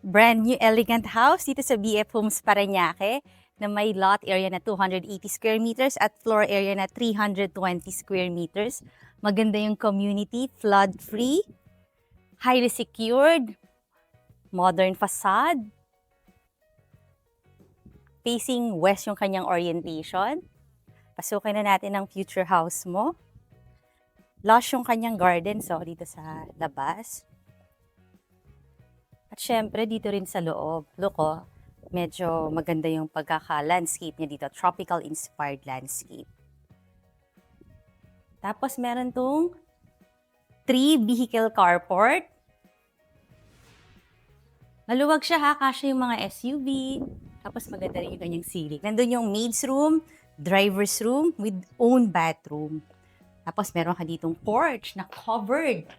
Brand new elegant house dito sa BF Homes Parañaque na may lot area na 280 square meters at floor area na 320 square meters. Maganda yung community, flood-free, highly secured, modern facade, facing west yung kanyang orientation. Pasukin na natin ang future house mo. Lush yung kanyang garden, so dito sa labas. At syempre, dito rin sa loob. Look, oh, medyo maganda yung pagkaka-landscape niya dito. Tropical-inspired landscape. Tapos, meron tong 3-vehicle carport. Maluwag siya ha, kasya yung mga SUV. Tapos, maganda rin yung kanyang ceiling. Nandun yung maid's room, driver's room with own bathroom. Tapos, meron ka ditong porch na covered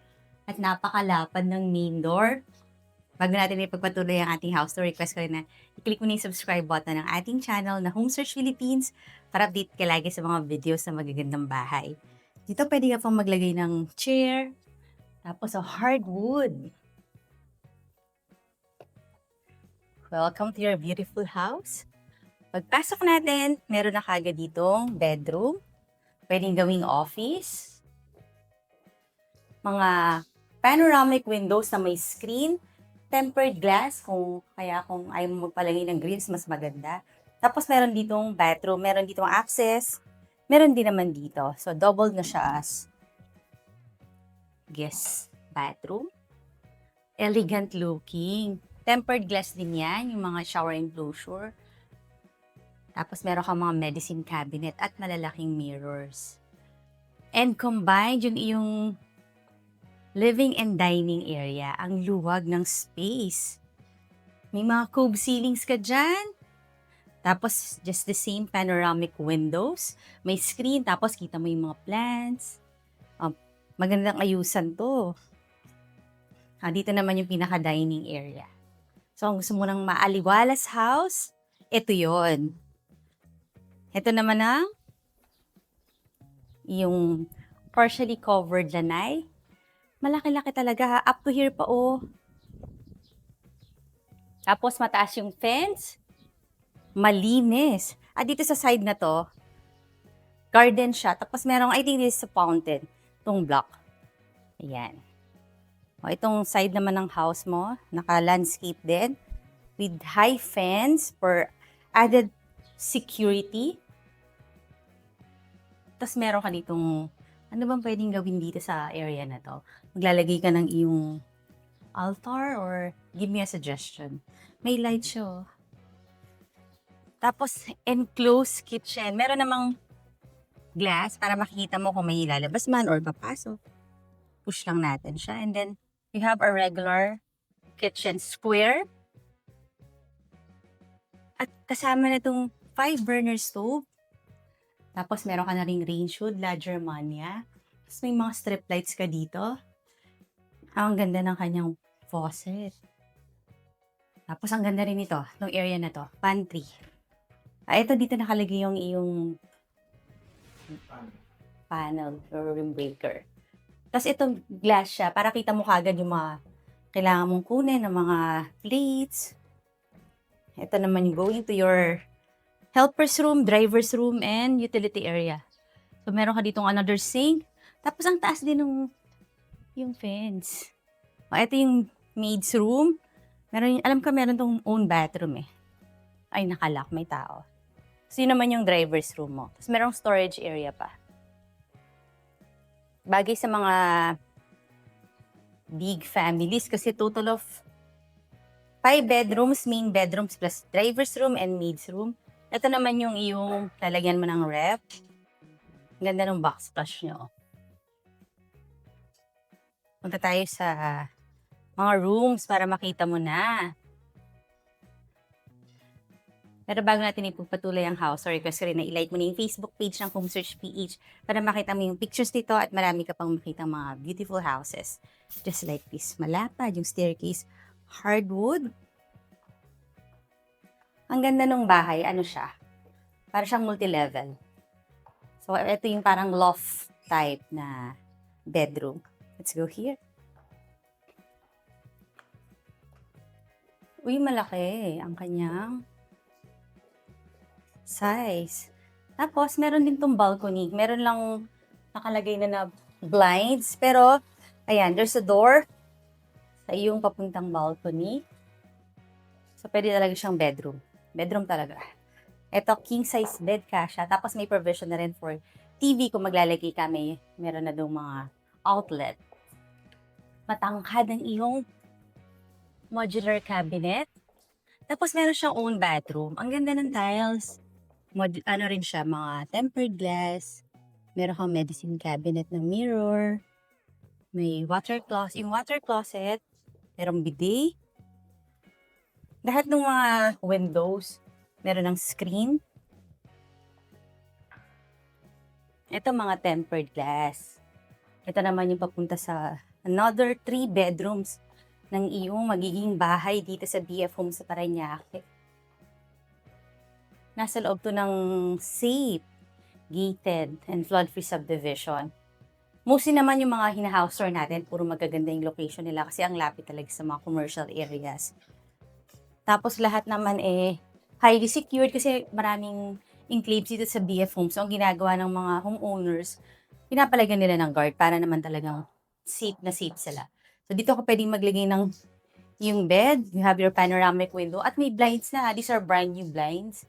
at napakalapad ng main door. Bago natin ipagpatuloy ang ating house tour, request ko rin na i-click mo na yung subscribe button ng ating channel na Home Search Philippines para update ka lagi sa mga videos na magagandang bahay. Dito pwede ka pang maglagay ng chair, tapos sa hardwood. Welcome to your beautiful house. Pagpasok natin, meron na kagad ditong bedroom. Pwedeng gawing office. Mga panoramic windows na may screen. Tempered glass, kung ayaw mo magpalagay ng grills, mas maganda. Tapos meron ditong bathroom, meron ditong access, meron din naman dito. So, double na siya as guest bathroom. Elegant looking. Tempered glass din yan, yung mga shower enclosure. Tapos meron kang mga medicine cabinet at malalaking mirrors. And combined yung iyong living and dining area, ang luwag ng space. May mga cove ceilings ka dyan. Tapos, just the same panoramic windows. May screen, tapos kita mo yung mga plants. Magandang ayusan to. Dito naman yung pinaka-dining area. So, kung gusto mo ng maaliwalas house, ito yon. Ito naman ang yung partially covered lanay. Malaki-laki talaga ha. Up to here pa oh. Tapos mataas yung fence. Malinis. At dito sa side na to, garden siya. Tapos merong, I think this is a fountain. Itong block. Ayan. O, itong side naman ng house mo, naka-landscape din. With high fence for added security. Tapos meron ka ditong, ano bang pwedeng gawin dito sa area na to? Maglalagay ka ng iyong altar or give me a suggestion. May light show. Tapos, enclosed kitchen. Meron namang glass para makikita mo kung may lalabas man or papasok. Push lang natin siya. And then, you have a regular kitchen square. At kasama na itong 5-burner stove. Tapos, meron ka na ring range hood, La Germania. Tapos, may mga strip lights ka dito. Ang ganda ng kanyang faucet. Tapos, ang ganda rin ito, itong area na to, pantry. Ito dito nakalagay yung iyong panel or room breaker. Tapos, itong glass siya, para kita mo kagad yung mga kailangan mong kunin ng mga plates. Ito naman yung going to your helper's room, driver's room, and utility area. So, meron ka ditong another sink. Tapos, ang taas din ng yung fence. Ito yung maid's room. Alam ka, meron tong own bathroom eh. Ay, nakalock, may tao. So, yun naman yung driver's room mo. Tapos, merong storage area pa. Bagay sa mga big families kasi total of 5 bedrooms, main bedrooms, plus driver's room and maid's room. Ito naman yung iyong lalagyan mo ng ref. Ang ganda ng backsplash nyo. Punta tayo sa mga rooms para makita mo na. Pero bago natin ipagpatuloy ang house, request ko rin na i-like mo na yung Facebook page ng Home Search PH para makita mo yung pictures dito at marami ka pang makita mga beautiful houses. Just like this. Malapad yung staircase. Hardwood. Ang ganda ng bahay. Ano siya? Para siyang multi-level. So, ito yung parang loft type na bedroom. Let's go here. Uy, malaki ang kanyang size. Tapos meron din 'tong balcony. Meron lang nakalagay na blinds, pero ayan, there's a door sa iyong papuntang balcony. So, pwede talaga siyang bedroom. Bedroom talaga. Eto, king size bed kasya. Tapos may provision na rin for TV kung maglalagay ka. Meron na doong mga outlet. Matangkad ang iyong modular cabinet. Tapos meron siyang own bathroom. Ang ganda ng tiles. Ano rin siya, mga tempered glass. Meron kang medicine cabinet na mirror. May water closet. Yung water closet, merong bidet. Lahat ng mga windows, meron ng screen. Ito mga tempered glass. Ito naman yung papunta sa another 3 bedrooms ng iyong magiging bahay dito sa BF Home sa Parañaque. Nasa loob to ng safe, gated, and flood-free subdivision. Mostly naman yung mga hina-house tour natin, puro magaganda yung location nila kasi ang lapit talaga sa mga commercial areas. Tapos lahat naman highly secured kasi maraming enclaves dito sa BF Home. So ang ginagawa ng mga homeowners, pinapalagyan nila ng guard para naman talagang safe na safe sila. So dito ka pwedeng maglagay ng yung bed, you have your panoramic window, at may blinds na. These are brand new blinds.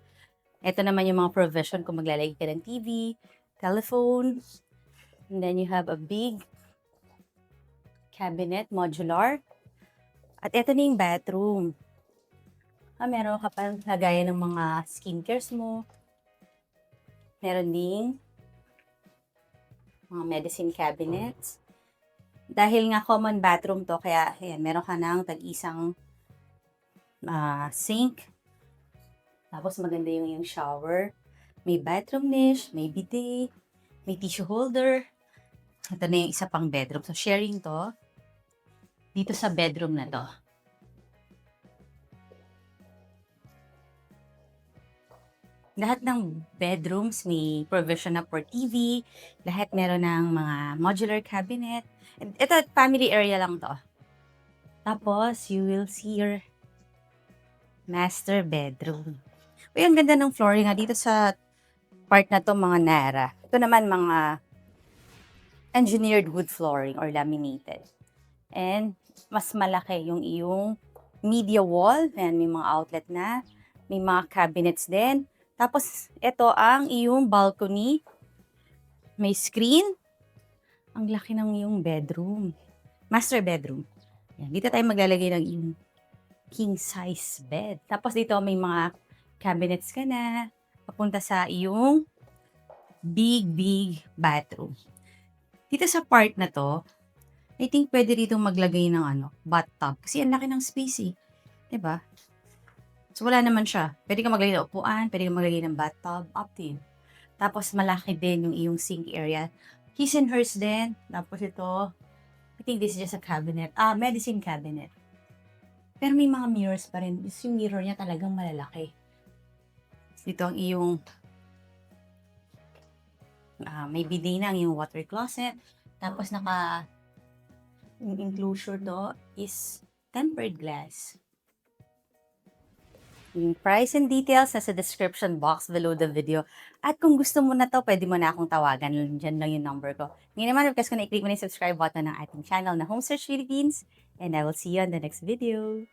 Ito naman yung mga provision kung maglalagay ka ng TV, telephone, and then you have a big cabinet, modular. At ito na yung bathroom. Meron ka pa lagayan ng mga skincares mo. Meron ding mga medicine cabinets. Dahil nga common bathroom to, kaya ayan, meron ka ng tag-isang sink. Tapos maganda yung shower. May bathroom niche, may bidet, may tissue holder. Ito na yung isa pang bedroom. So sharing to dito sa bedroom na to. Lahat ng bedrooms may provision na for TV. Lahat meron ng mga modular cabinet. Ito, family area lang to. Tapos, you will see your master bedroom. Uy, ang ganda ng flooring nga dito sa part na to, mga Nara. Ito naman mga engineered wood flooring or laminated. And mas malaki yung iyong media wall. Ayan, may mga outlet na. May mga cabinets din. Tapos, ito ang iyong balcony. May screen. Ang laki ng iyong bedroom. Master bedroom. Yan, dito tayo maglalagay ng iyong king size bed. Tapos dito may mga cabinets ka na. Papunta sa iyong big bathroom. Dito sa part na to, I think pwede rito maglagay ng bathtub. Kasi ang laki ng space eh. Diba? So, wala naman siya. Pwede ka maglagay ng upuan, pwede ka maglagay ng bathtub, up to you. Tapos, malaki din yung iyong sink area. His and hers din. Tapos ito, I think this is just a cabinet. Medicine cabinet. Pero may mga mirrors pa rin. Yung mirror niya talagang malalaki. Dito ang iyong may bidet na ang iyong water closet. Tapos, yung enclosure to is tempered glass. Yung price and details nasa description box below the video. At kung gusto mo na to, pwede mo na akong tawagan. Diyan lang yung number ko. Ngayon naman, request ko na i-click mo na yung subscribe button ng ating channel na Home Search Philippines. And I will see you on the next video.